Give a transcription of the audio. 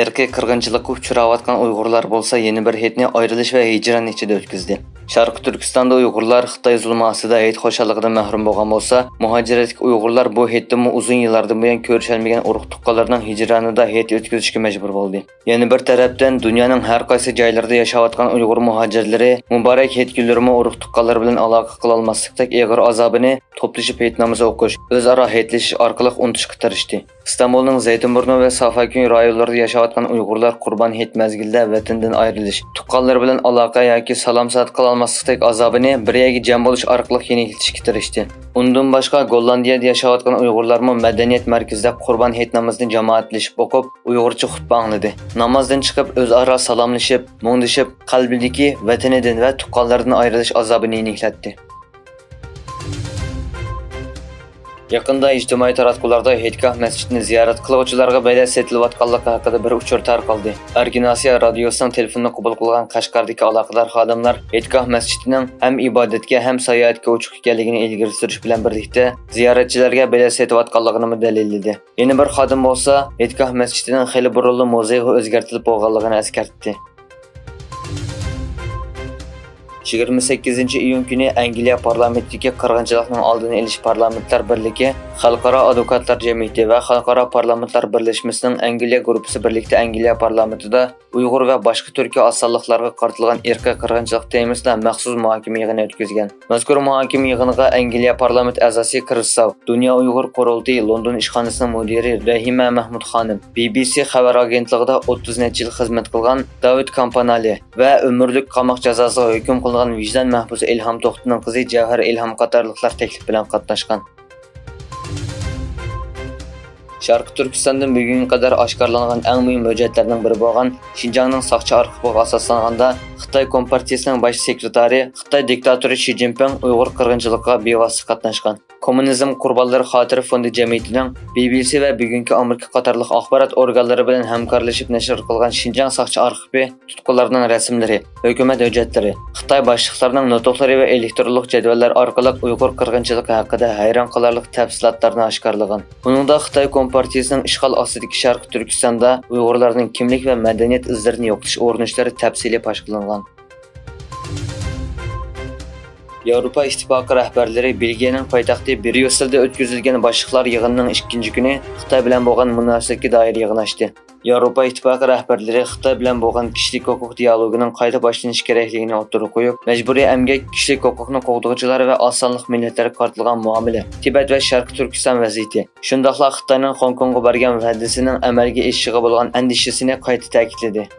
Erki qirg'inchilikqa uchrayotgan Uyg'urlar bo'lsa, yana bir hayitni ayrilish va hijron ichida o'tkazdi. Sharq Turkistonda Uyg'urlar Xitoy zulmi ostida hayit xoshalligidan mahrum bo'lgan bo'lsa, muhojiratlik Uyg'urlar bu hayitni uzun yillardan buyon ko'rishalmagan urug' tuqqanlarning hijronida hayit o'tkazishga majbur bo'ldi. Yana bir tarafdan dunyoning har qaysi joylarida yashayotgan Uyg'ur muhojirlari muborak hayit kunlarini urug' tuqqanlar bilan aloqa qila olmaslikdek ig'ir azobini to'plashib hayit namozi o'qish, o'zaro hayitlashish orqali unutishga tirishdi. İstanbul'un Zeytinburnu ve Safaköy rayonlarında yaşayotgan Uyg'urlar Qurban hayit mezgilida vatandan ayrilish, tuqqanlar bilan aloqa yoki salom sat qila olmaslikdek azobini bir yerga jam bo'lish orqali yengiltishga tirishdi. Undan boshqa Gollandiyada yashayotgan Uyg'urlarmi madaniyat markazida Qurban hayit namozini jamoatlashib o'qib, Uyg'urcha xutba angladi. Namozdan chiqib o'zaro salomlashib, muңdashib, qalbidagi vatanidan va tuqqanlardan ayrilish azobini yengillatdi. Yaqında ijtimoiy taratqularda Hetkah masjidini ziyorat qiluvchilarga bilet setilayotganligi haqida bir uchur tarqaldi. Arginasiya radiosining telefonini qabul qilgan Qashqardagi aloqador xodimlar Hetkah masjidining ham ibodatga ham sayohatga ochiq ekanligini ilgari surish bilan birlikda ziyoratchilarga bilet setayotganligini dalilladi. Yana bir xodim bo'lsa, Hetkah masjidining xili burunli muzeyga o'zgartirilib bo'lganligini eskartdi. 28 iyun günü Angliya parlamentidagi qirg'inchilikning oldini olish parlamentlar birligi, Xalqaro advokatlar jamiyati va Xalqaro parlamentlar birlashmasining Angliya guruhi birlikda Angliya parlamentida Uyg'ur va boshqa turkiy osonliklarga qaratilgan irqiy qirg'inchilik temasida maxsus muhokama yig'ini o'tkazgan. Mazkur muhokama yig'iniga Angliya parlament a'zosi Kirsav, Dunyo Uyg'ur qurultiyi London ishxonasining mudiri Rahima Mahmud xonim, BBC xabar agentligida 30 necha yil xizmat qilgan David Kampanali va umrlik qamoq jazosiga hukm vicdan mahbusi İlham To'xtining qizi Javhar İlham qatorliqlar taklif bilan qatnashgan. Sharq Turkistondan bugunga qadar oshkorlangan eng muhim hujjatlarning biri bo'lgan Xinjiangning soqchi arxiviga asoslanganda Xitoy Kompartiyasining bosh sekretari, Xitoy diktatori Xi Jinping Uyg'ur qirg'inchiligiga bevosita qatnashgan. Kommunizm qurbonlari xotira fondi jamiyatining BBC va bugungi Amerika qatorliq axborot organlari bilan hamkorlashib nashr qilgan Xinjiang soqchi arxivi tutqunlarning rasmlari, hukumat hujjatlari, Xitoy boshliqlarining nutqlari va elektronlik jadvallar orqali Uyg'ur qirg'inchiligi haqida hayron qolarlik tafsilotlarni oshkorlagan. Buningda Xitoy Kompartiyasining ishg'ol ostidagi Sharq Turkistonda Uyg'urlarning kimlik va madaniyat izlarini yo'qotish urinishlari tafsiliy fosh qilingan. Yevropa İttifaqı rahbarlari Belgiyaning poytaxti Bryusselda o'tkazilgan boshliqlar yig'inining 2-kuni Xitoy bilan bo'lgan munosabatga doir yig'in ochdi. Yevropa İttifaqı rahbarlari Xitoy bilan bo'lgan kishilik huquq dialogining qayta boshlanishi kerakligini o'tirib qo'yib, majburiy emgak, kishilik huquqni qo'g'dovchilar va osonlik millatlarga qaratilgan muomala, Tibet va Sharq Turkiston vaziyati, shundaqla Xitoyning Hong Kongga borgan va'dasining amalga oshishiga bo'lgan andishasini qayta ta'kidladi.